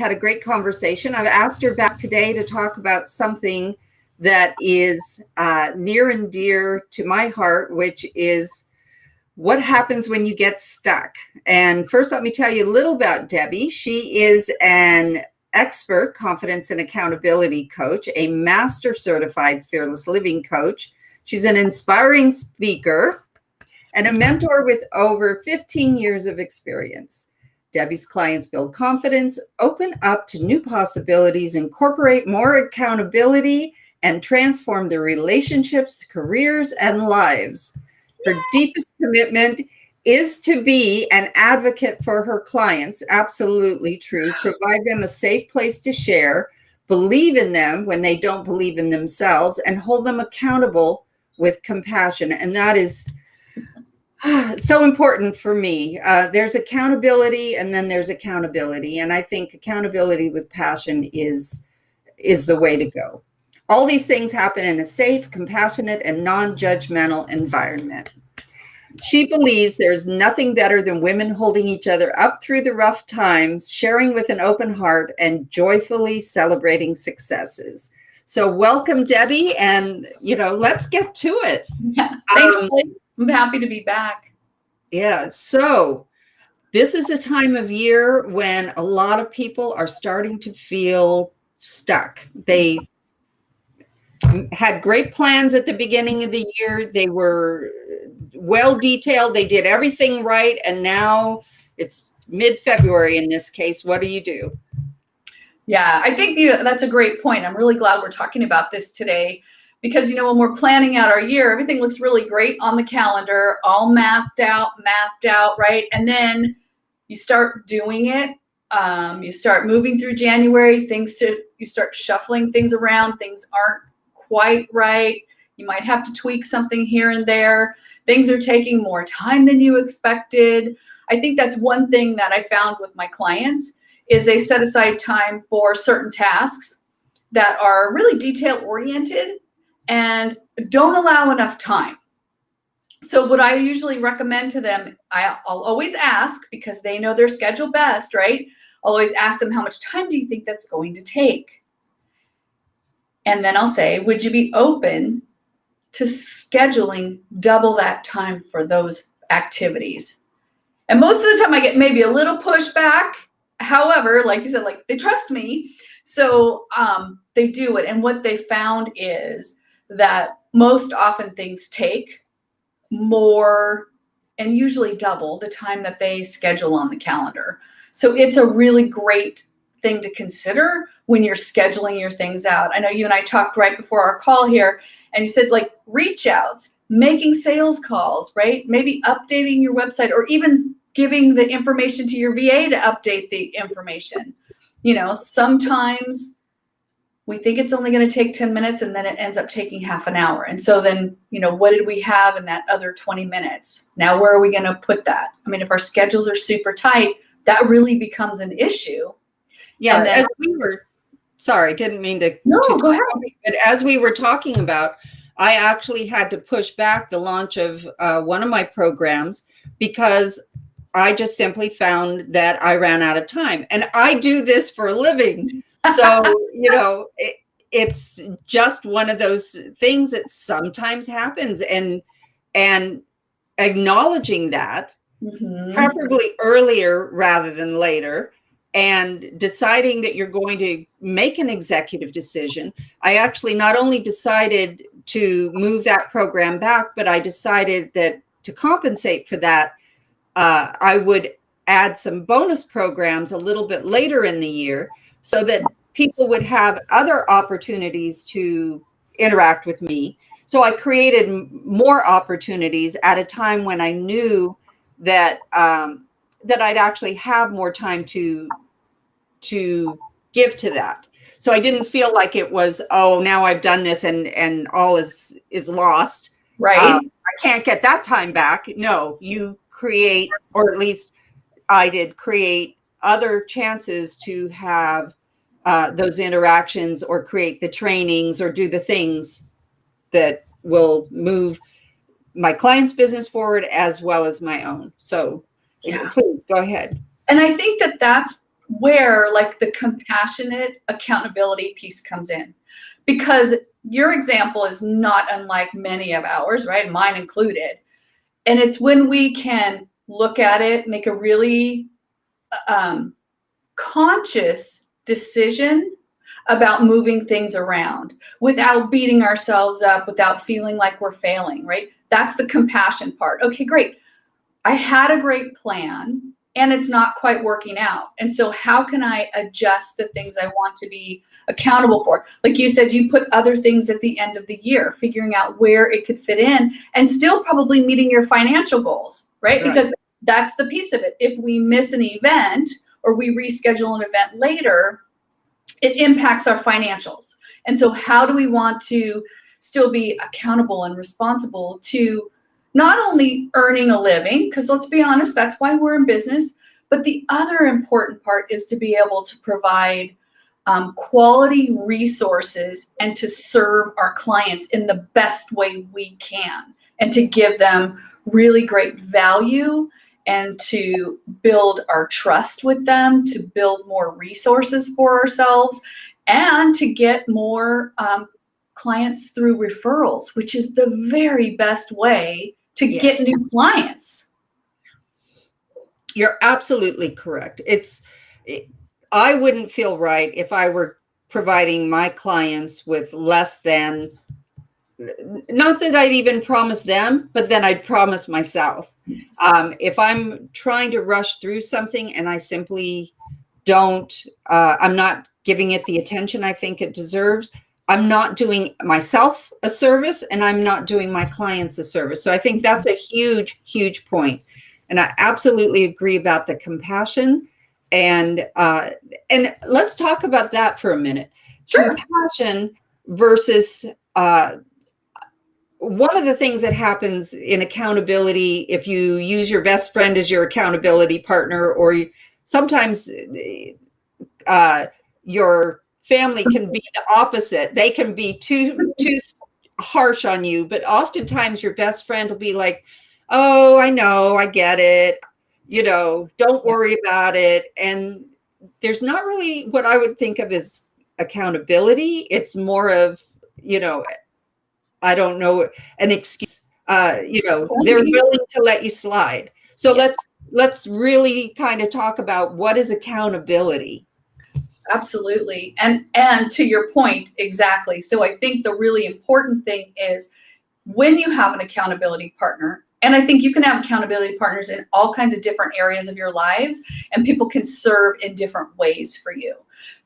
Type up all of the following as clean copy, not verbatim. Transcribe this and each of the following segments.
had a great conversation. I've asked her back today to talk about something that is near and dear to my heart, which is what happens when you get stuck. And first, let me tell you a little about Debbie. She is an expert confidence and accountability coach, a master certified fearless living coach. She's an inspiring speaker and a mentor with over 15 years of experience. Debbie's clients build confidence, open up to new possibilities, incorporate more accountability, and transform their relationships, careers, and lives. Her deepest commitment is to be an advocate for her clients. Absolutely true. Provide them a safe place to share, believe in them when they don't believe in themselves, and hold them accountable with compassion. And that is so important for me. There's accountability, and then there's accountability. And I think accountability with passion is the way to go. All these things happen in a safe, compassionate, and non-judgmental environment. She believes there's nothing better than women holding each other up through the rough times, sharing with an open heart, and joyfully celebrating successes. So welcome, Debbie, and let's get to it. Yeah, thanks, Blake. I'm happy to be back. Yeah, so this is a time of year when a lot of people are starting to feel stuck. They had great plans at the beginning of the year. They were well detailed. They did everything right. And now it's mid-February in this case. What do you do? Yeah, I think that's a great point. I'm really glad we're talking about this today because, when we're planning out our year, everything looks really great on the calendar, all mapped out, right? And then you start doing it. You start moving through January, you start shuffling things around. Things aren't quite right. You might have to tweak something here and there. Things are taking more time than you expected. I think that's one thing that I found with my clients is they set aside time for certain tasks that are really detail oriented and don't allow enough time. So what I usually recommend to them, I'll always ask because they know their schedule best, right? I'll always ask them, how much time do you think that's going to take? And then I'll say, would you be open to scheduling double that time for those activities? And most of the time I get maybe a little pushback. However, like you said, they trust me. So they do it. And what they found is that most often things take more and usually double the time that they schedule on the calendar. So it's a really great thing to consider when you're scheduling your things out. I know you and I talked right before our call here, and you said reach outs, making sales calls, right? Maybe updating your website or even giving the information to your VA to update the information. Sometimes we think it's only going to take 10 minutes and then it ends up taking half an hour. And so then, what did we have in that other 20 minutes? Now, where are we going to put that? I mean, if our schedules are super tight, that really becomes an issue. Yeah, then, as we were, sorry, didn't mean to. No, go ahead. But as we were talking about, I actually had to push back the launch of one of my programs because I just simply found that I ran out of time. And I do this for a living. So, it's just one of those things that sometimes happens. And acknowledging that, preferably earlier rather than later, and deciding that you're going to make an executive decision. I actually not only decided to move that program back, but I decided that to compensate for that, I would add some bonus programs a little bit later in the year so that people would have other opportunities to interact with me. So I created more opportunities at a time when I knew that that I'd actually have more time to give to that. So I didn't feel like it was, oh, now I've done this and all is lost. Right. I can't get that time back. No, you create, or at least I did create other chances to have those interactions or create the trainings or do the things that will move my client's business forward as well as my own. So please go ahead. And I think that that's where like the compassionate accountability piece comes in, because your example is not unlike many of ours, right? Mine included. And it's when we can look at it, make a really conscious decision about moving things around without beating ourselves up, without feeling like we're failing, right? That's the compassion part. Okay, great. I had a great plan and it's not quite working out. And so how can I adjust the things I want to be accountable for? Like you said, you put other things at the end of the year, figuring out where it could fit in and still probably meeting your financial goals, right? Because that's the piece of it. If we miss an event or we reschedule an event later, it impacts our financials. And so how do we want to still be accountable and responsible to not only earning a living, because let's be honest, that's why we're in business, but the other important part is to be able to provide quality resources and to serve our clients in the best way we can, and to give them really great value and to build our trust with them, to build more resources for ourselves, and to get more clients through referrals, which is the very best way to get new clients. You're absolutely correct. I wouldn't feel right if I were providing my clients with less than, not that I'd even promise them, but then I'd promise myself. If I'm trying to rush through something and I simply don't, I'm not giving it the attention I think it deserves, I'm not doing myself a service and I'm not doing my clients a service. So I think that's a huge, huge point. And I absolutely agree about the compassion. And let's talk about that for a minute. Sure. Compassion versus one of the things that happens in accountability, if you use your best friend as your accountability partner, or sometimes your family can be the opposite. They can be too harsh on you, but oftentimes your best friend will be like, oh, I know, I get it. Don't worry about it. And there's not really what I would think of as accountability. It's more of, I don't know, an excuse. They're willing to let you slide. So let's really kind of talk about what is accountability. Absolutely. And to your point, exactly. So I think the really important thing is when you have an accountability partner, and I think you can have accountability partners in all kinds of different areas of your lives, and people can serve in different ways for you.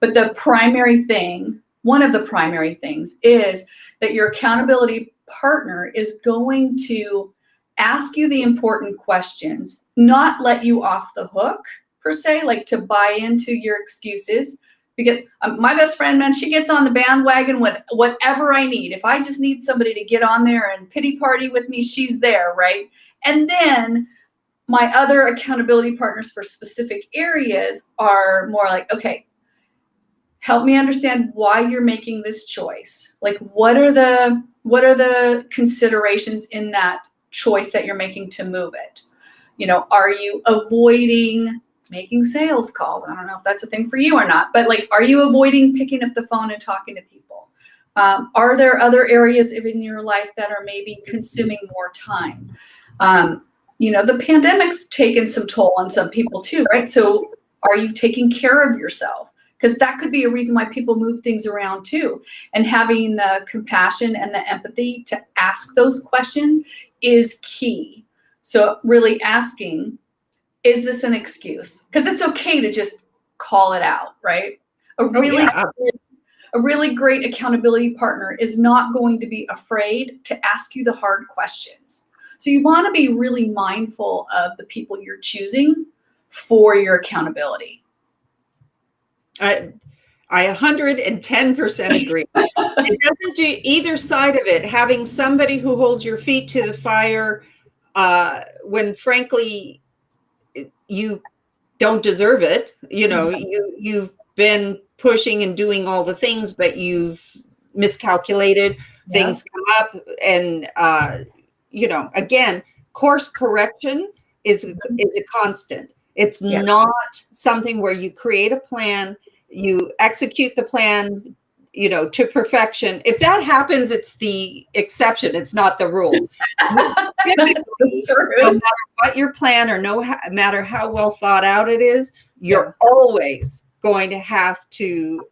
But the primary thing, one of the primary things, is that your accountability partner is going to ask you the important questions, not let you off the hook per se, like to buy into your excuses. Because my best friend, man, she gets on the bandwagon with whatever I need. If I just need somebody to get on there and pity party with me, she's there, right? And then my other accountability partners for specific areas are more like, okay, help me understand why you're making this choice. Like, what are the considerations in that choice that you're making to move it? Are you avoiding making sales calls? I don't know if that's a thing for you or not, but like, are you avoiding picking up the phone and talking to people? Are there other areas in your life that are maybe consuming more time? The pandemic's taken some toll on some people too, right? So are you taking care of yourself? Because that could be a reason why people move things around too. And having the compassion and the empathy to ask those questions is key. So really asking, is this an excuse? Because it's okay to just call it out, right? A really great accountability partner is not going to be afraid to ask you the hard questions. So you want to be really mindful of the people you're choosing for your accountability. I 110% agree. It doesn't do either side of it. Having somebody who holds your feet to the fire when frankly you don't deserve it. You've been pushing and doing all the things, but you've miscalculated. Things come up, and again, course correction is a constant. It's not something where you create a plan, you execute the plan, to perfection. If that happens, it's the exception. It's not the rule. Typically, no matter what your plan or no matter how well thought out it is, you're always going to have to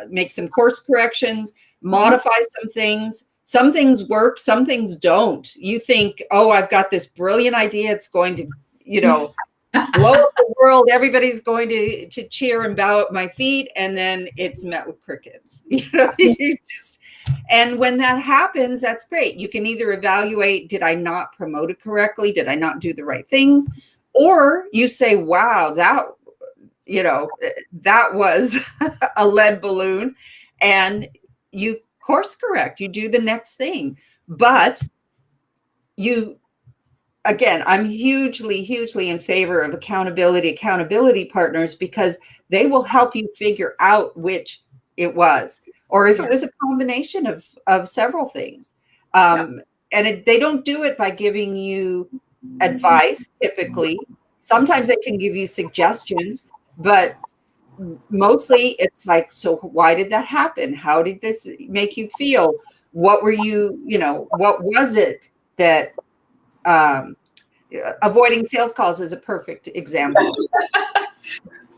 make some course corrections, modify some things. Some things work, some things don't. You think, oh, I've got this brilliant idea. It's going to, blow up the world. Everybody's going to cheer and bow at my feet. And then it's met with crickets. And when that happens, that's great. You can either evaluate, did I not promote it correctly? Did I not do the right things? Or you say, wow, that was a lead balloon. And you course correct, you do the next thing. But again, I'm hugely in favor of accountability partners, because they will help you figure out which it was, or if it was a combination of several things. And they don't do it by giving you advice, typically. Sometimes they can give you suggestions, but mostly it's like, so why did that happen? How did this make you feel? What were you, what was it that, avoiding sales calls is a perfect example.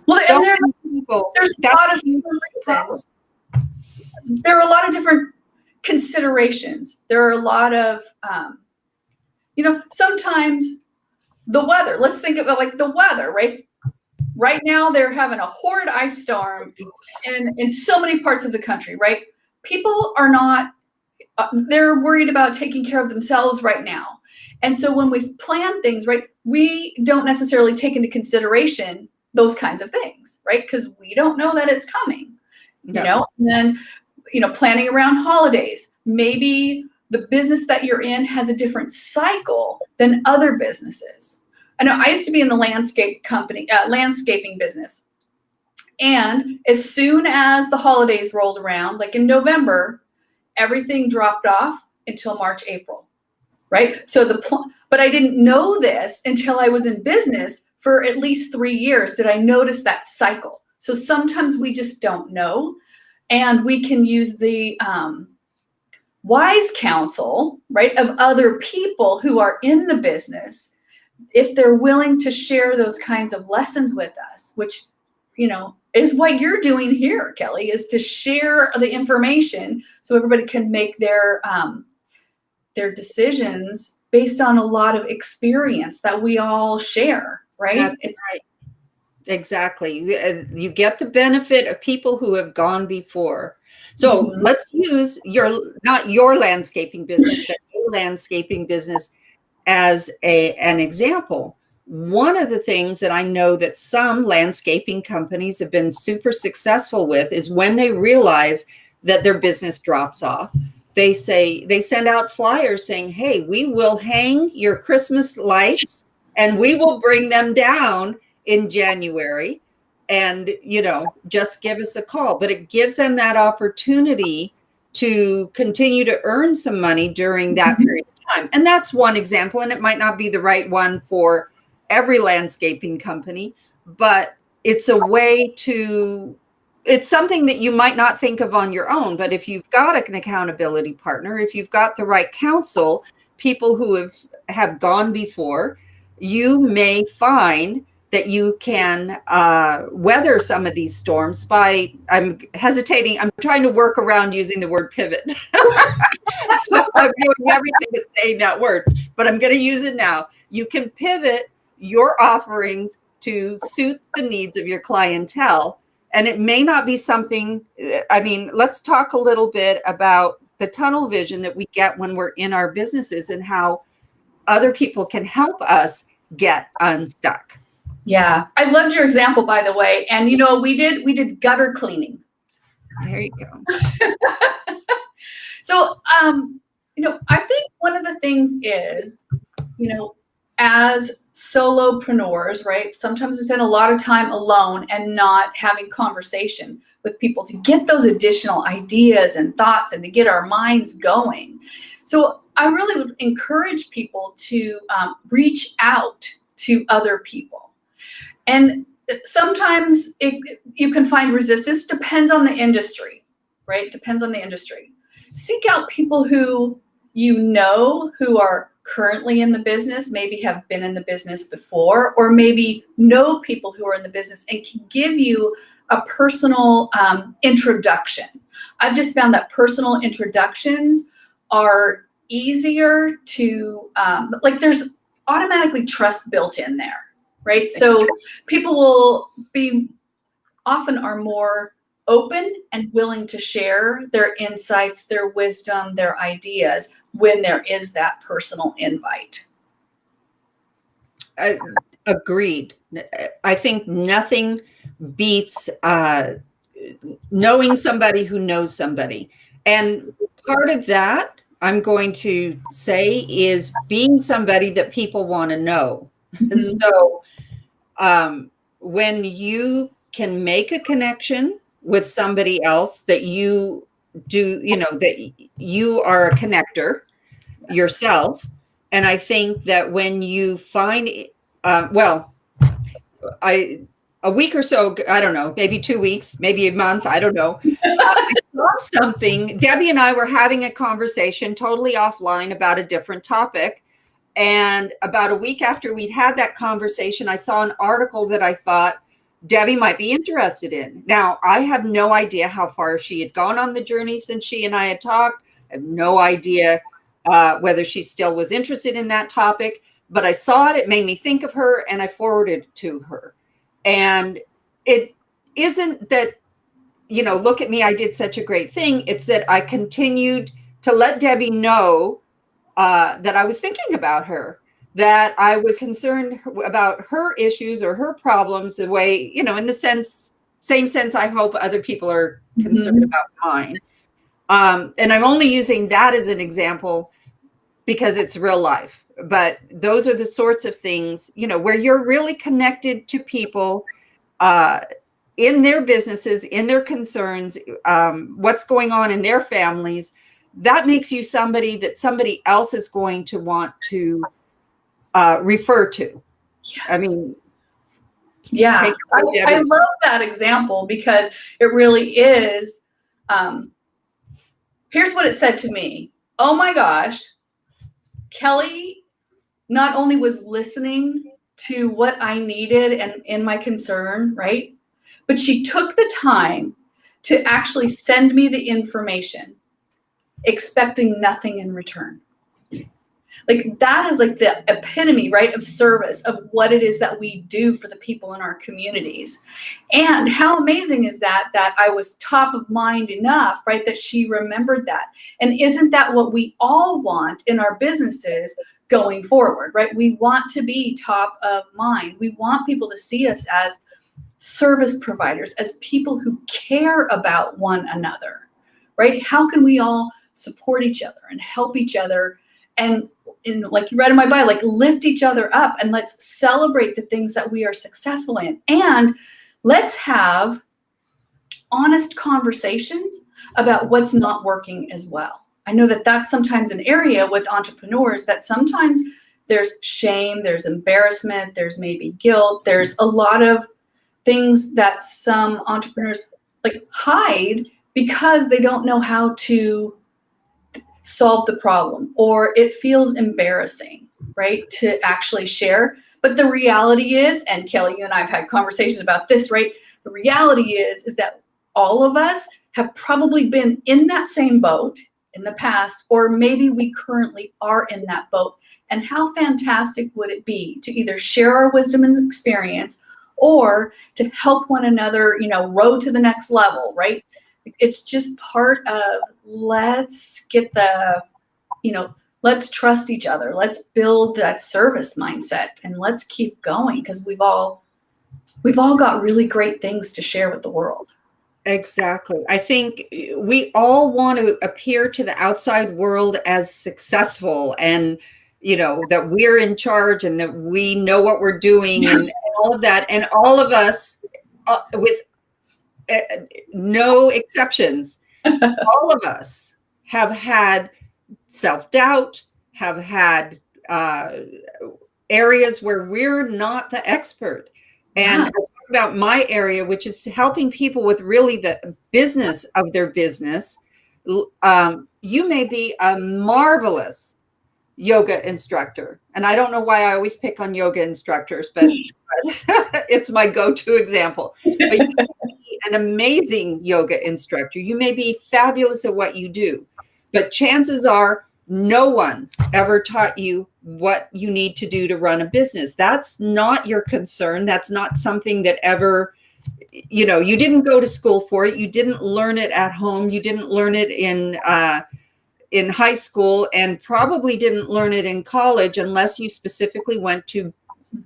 Well, so and there's a lot of reasons. There are a lot of different considerations. There are a lot of, sometimes the weather, let's think about like the weather, right? Right now, they're having a horrid ice storm in so many parts of the country, right? People are not, they're worried about taking care of themselves right now. And so when we plan things, right, we don't necessarily take into consideration those kinds of things, right? Because we don't know that it's coming, and, planning around holidays. Maybe the business that you're in has a different cycle than other businesses. I know I used to be in the landscaping business. And as soon as the holidays rolled around, like in November, everything dropped off until March, April, right? So but I didn't know this until I was in business for at least 3 years that I noticed that cycle. So sometimes we just don't know. And we can use the wise counsel, right, of other people who are in the business, if they're willing to share those kinds of lessons with us, which, is what you're doing here, Kelly, is to share the information so everybody can make their decisions based on a lot of experience that we all share, right? That's right. Exactly. You get the benefit of people who have gone before. So let's use not your landscaping business, but your landscaping business as an example. One of the things that I know that some landscaping companies have been super successful with is when they realize that their business drops off, they send out flyers saying, hey, we will hang your Christmas lights and we will bring them down in January, and just give us a call. But it gives them that opportunity to continue to earn some money during that period of time. And that's one example, and it might not be the right one for every landscaping company, but it's a way it's something that you might not think of on your own. But if you've got an accountability partner, if you've got the right counsel, people who have gone before, you may find that you can weather some of these storms by, I'm hesitating, I'm trying to work around using the word pivot. So I'm doing everything to say that word, but I'm going to use it now. You can pivot your offerings to suit the needs of your clientele. And it may not be something, let's talk a little bit about the tunnel vision that we get when we're in our businesses and how other people can help us get unstuck. Yeah, I loved your example, by the way. And we did gutter cleaning. There you go. So, I think one of the things is, as solopreneurs, right? Sometimes we spend a lot of time alone and not having conversation with people to get those additional ideas and thoughts and to get our minds going. So I really would encourage people to reach out to other people. And sometimes you can find resistance. Depends on the industry, right? Depends on the industry. Seek out people who you know who are currently in the business, maybe have been in the business before, or maybe know people who are in the business and can give you a personal introduction. I've just found that personal introductions are easier to, like there's automatically trust built in there, right? So people will be, often are more open and willing to share their insights, their wisdom, their ideas when there is that personal invite. Agreed. I think nothing beats knowing somebody who knows somebody. And part of that, I'm going to say, is being somebody that people want to know. Mm-hmm. So when you can make a connection with somebody else that you do, that you are a connector yourself. And I think that when you find, a week or so, I don't know, maybe 2 weeks, maybe a month, I don't know. I saw something. Debbie and I were having a conversation totally offline about a different topic. And about a week after we'd had that conversation, I saw an article that I thought Debbie might be interested in. Now, I have no idea how far she had gone on the journey since she and I had talked. I have no idea whether she still was interested in that topic, but I saw it. It made me think of her, and I forwarded it to her. And it isn't that, look at me, I did such a great thing. It's that I continued to let Debbie know that I was thinking about her, that I was concerned about her issues or her problems the way, in the same sense I hope other people are concerned about mine. And I'm only using that as an example because it's real life. But those are the sorts of things, where you're really connected to people in their businesses, in their concerns, what's going on in their families. That makes you somebody that somebody else is going to want to refer to. Yes. I mean, yeah, I love that example because it really is. Here's what it said to me. Oh my gosh, Kelly not only was listening to what I needed and in my concern, right? But she took the time to actually send me the information, expecting nothing in return. Like that is like the epitome, right, of service, of what it is that we do for the people in our communities. And how amazing is that I was top of mind enough, right, that she remembered that. And isn't that what we all want in our businesses going forward, right? We want to be top of mind. We want people to see us as service providers, as people who care about one another, right? How can we all support each other and help each other? And like you read in my bio, like lift each other up, and let's celebrate the things that we are successful in. And let's have honest conversations about what's not working as well. I know that that's sometimes an area with entrepreneurs that sometimes there's shame, there's embarrassment, there's maybe guilt, there's a lot of things that some entrepreneurs like hide because they don't know how to solve the problem, or it feels embarrassing, right, to actually share. But the reality is, and Kelly, you and I have had conversations about this, right? The reality is that all of us have probably been in that same boat in the past, or maybe we currently are in that boat. And how fantastic would it be to either share our wisdom and experience or to help one another, row to the next level, right? It's just part of let's get the, let's trust each other. Let's build that service mindset and let's keep going because we've all got really great things to share with the world. Exactly. I think we all want to appear to the outside world as successful and, that we're in charge and that we know what we're doing and all of that. And all of us, with no exceptions, all of us have had self-doubt, have had areas where we're not the expert. And Yeah. I talk about my area, which is helping people with really the business of their business. You may be a marvelous yoga instructor. And I don't know why I always pick on yoga instructors, but it's my go-to example. But you may be an amazing yoga instructor. You may be fabulous at what you do, but chances are no one ever taught you what you need to do to run a business. That's not your concern. That's not something that ever, you didn't go to school for it. You didn't learn it at home. You didn't learn it in high school, and probably didn't learn it in college unless you specifically went to,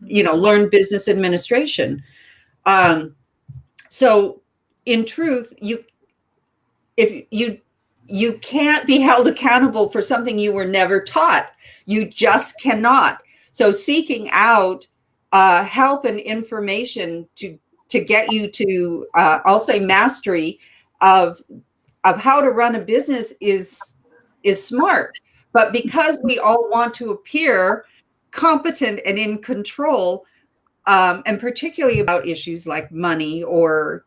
learn business administration. So in truth, if you can't be held accountable for something you were never taught. You just cannot. So seeking out help and information to get you to, I'll say, mastery of how to run a business is smart. But because we all want to appear competent and in control, and particularly about issues like money or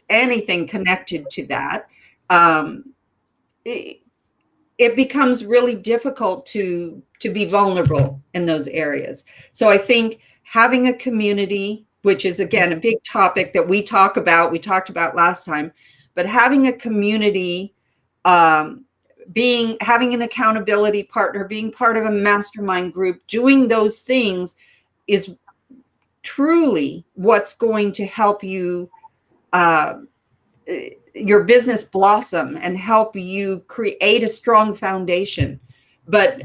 anything connected to that, it becomes really difficult to be vulnerable in those areas. So I think having a community, which is again a big topic that we talked about last time, but having a community, having an accountability partner, being part of a mastermind group, doing those things is truly what's going to help you your business blossom and help you create a strong foundation. But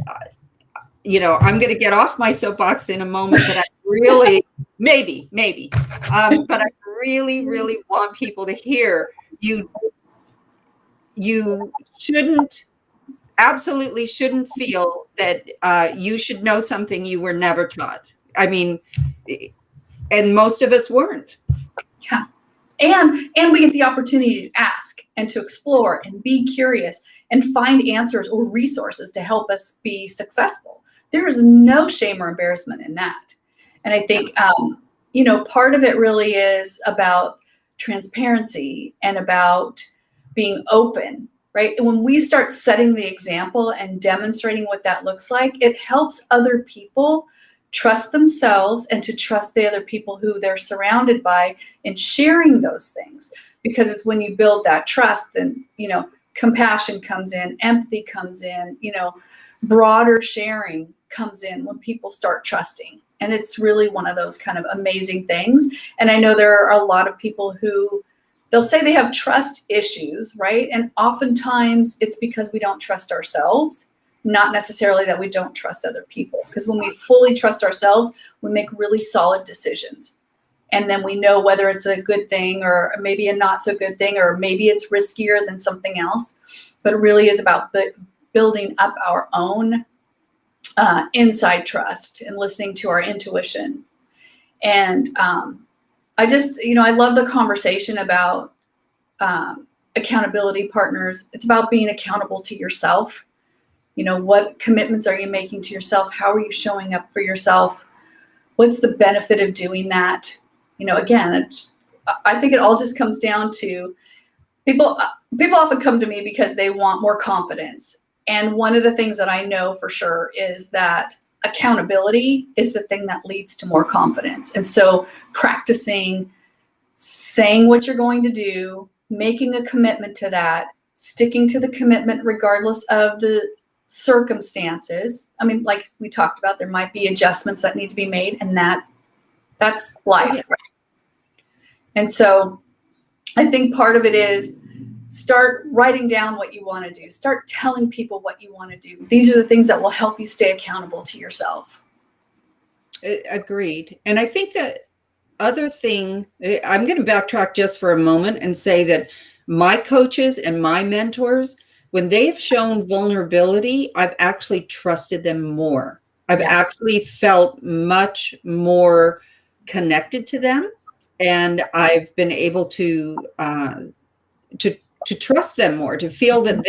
I'm going to get off my soapbox in a moment, but I really but I really want people to hear you absolutely shouldn't feel that you should know something you were never taught. I mean, and most of us weren't. Yeah. And we get the opportunity to ask and to explore and be curious and find answers or resources to help us be successful. There is no shame or embarrassment in that. And I think, part of it really is about transparency and about being open, right? And when we start setting the example and demonstrating what that looks like, it helps other people trust themselves and to trust the other people who they're surrounded by in sharing those things. Because it's when you build that trust, then, compassion comes in, empathy comes in, broader sharing comes in when people start trusting. And it's really one of those kind of amazing things. And I know there are a lot of people who they'll say they have trust issues, right? And oftentimes it's because we don't trust ourselves. Not necessarily that we don't trust other people, because when we fully trust ourselves, we make really solid decisions. And then we know whether it's a good thing or maybe a not so good thing, or maybe it's riskier than something else. But it really is about building up our own inside trust and listening to our intuition. And I just, I love the conversation about accountability partners. It's about being accountable to yourself. What commitments are you making to yourself? How are you showing up for yourself? What's the benefit of doing that? Again, I think it all just comes down to people often come to me because they want more confidence. And one of the things that I know for sure is that accountability is the thing that leads to more confidence. And so practicing saying what you're going to do, making a commitment to that, sticking to the commitment regardless of the circumstances. I mean, like we talked about, there might be adjustments that need to be made, and that's life. Right? And so I think part of it is start writing down what you want to do. Start telling people what you want to do. These are the things that will help you stay accountable to yourself. Agreed. And I think that other thing, I'm going to backtrack just for a moment and say that my coaches and my mentors, when they've shown vulnerability, I've actually trusted them more. I've actually felt much more connected to them, and I've been able to trust them more, to feel that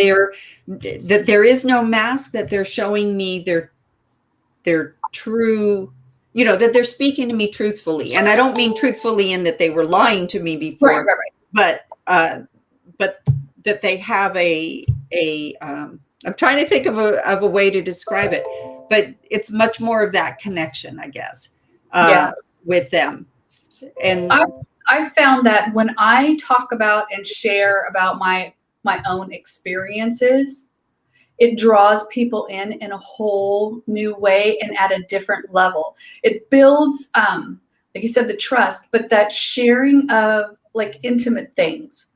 there is no mask, that they're showing me their true that they're speaking to me truthfully. And I don't mean truthfully in that they were lying to me before, but that they have I'm trying to think of a way to describe it, but it's much more of that connection, I guess, with them. And I found that when I talk about and share about my own experiences, it draws people in a whole new way and at a different level. It builds, like you said, the trust, but that sharing of like intimate things.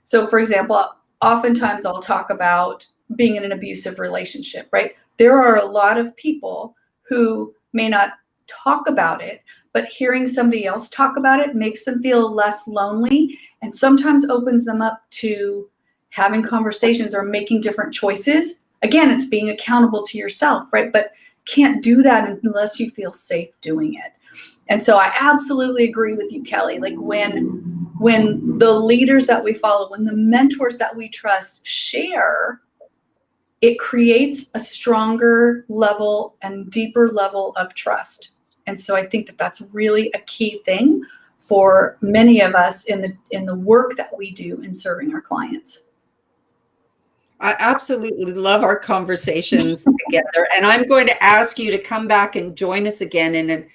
So for example, oftentimes I'll talk about being in an abusive relationship, right? There are a lot of people who may not talk about it, but hearing somebody else talk about it makes them feel less lonely and sometimes opens them up to having conversations or making different choices. Again, it's being accountable to yourself, right? But can't do that unless you feel safe doing it. And so I absolutely agree with you, Kelly. Like when the leaders that we follow, when the mentors that we trust share, it creates a stronger level and deeper level of trust. And so I think that that's really a key thing for many of us in the work that we do in serving our clients. I absolutely love our conversations together. And I'm going to ask you to come back and join us again in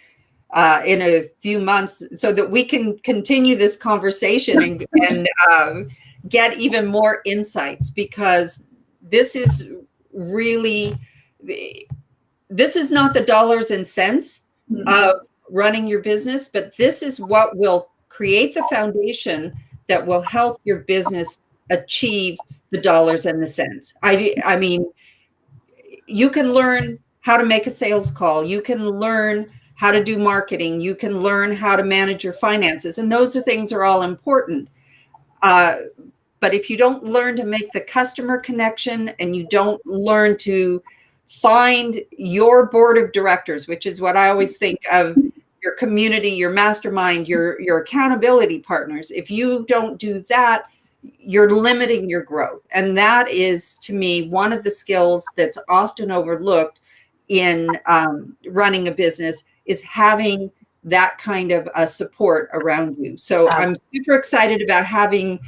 a few months so that we can continue this conversation and get even more insights, because this is really, this is not the dollars and cents of running your business, but this is what will create the foundation that will help your business achieve the dollars and the cents. I mean, you can learn how to make a sales call. You can learn how to do marketing. You can learn how to manage your finances. And those things are all important. But if you don't learn to make the customer connection and you don't learn to find your board of directors, which is what I always think of, your community, your mastermind, your accountability partners, if you don't do that, you're limiting your growth. And that is, to me, one of the skills that's often overlooked in running a business, is having that kind of support around you. So I'm super excited about having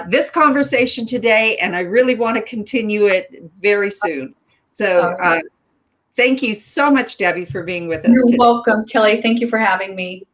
this conversation today, and I really want to continue it very soon. So thank you so much, Debbie, for being with us today. You're welcome, Kelly. Thank you for having me.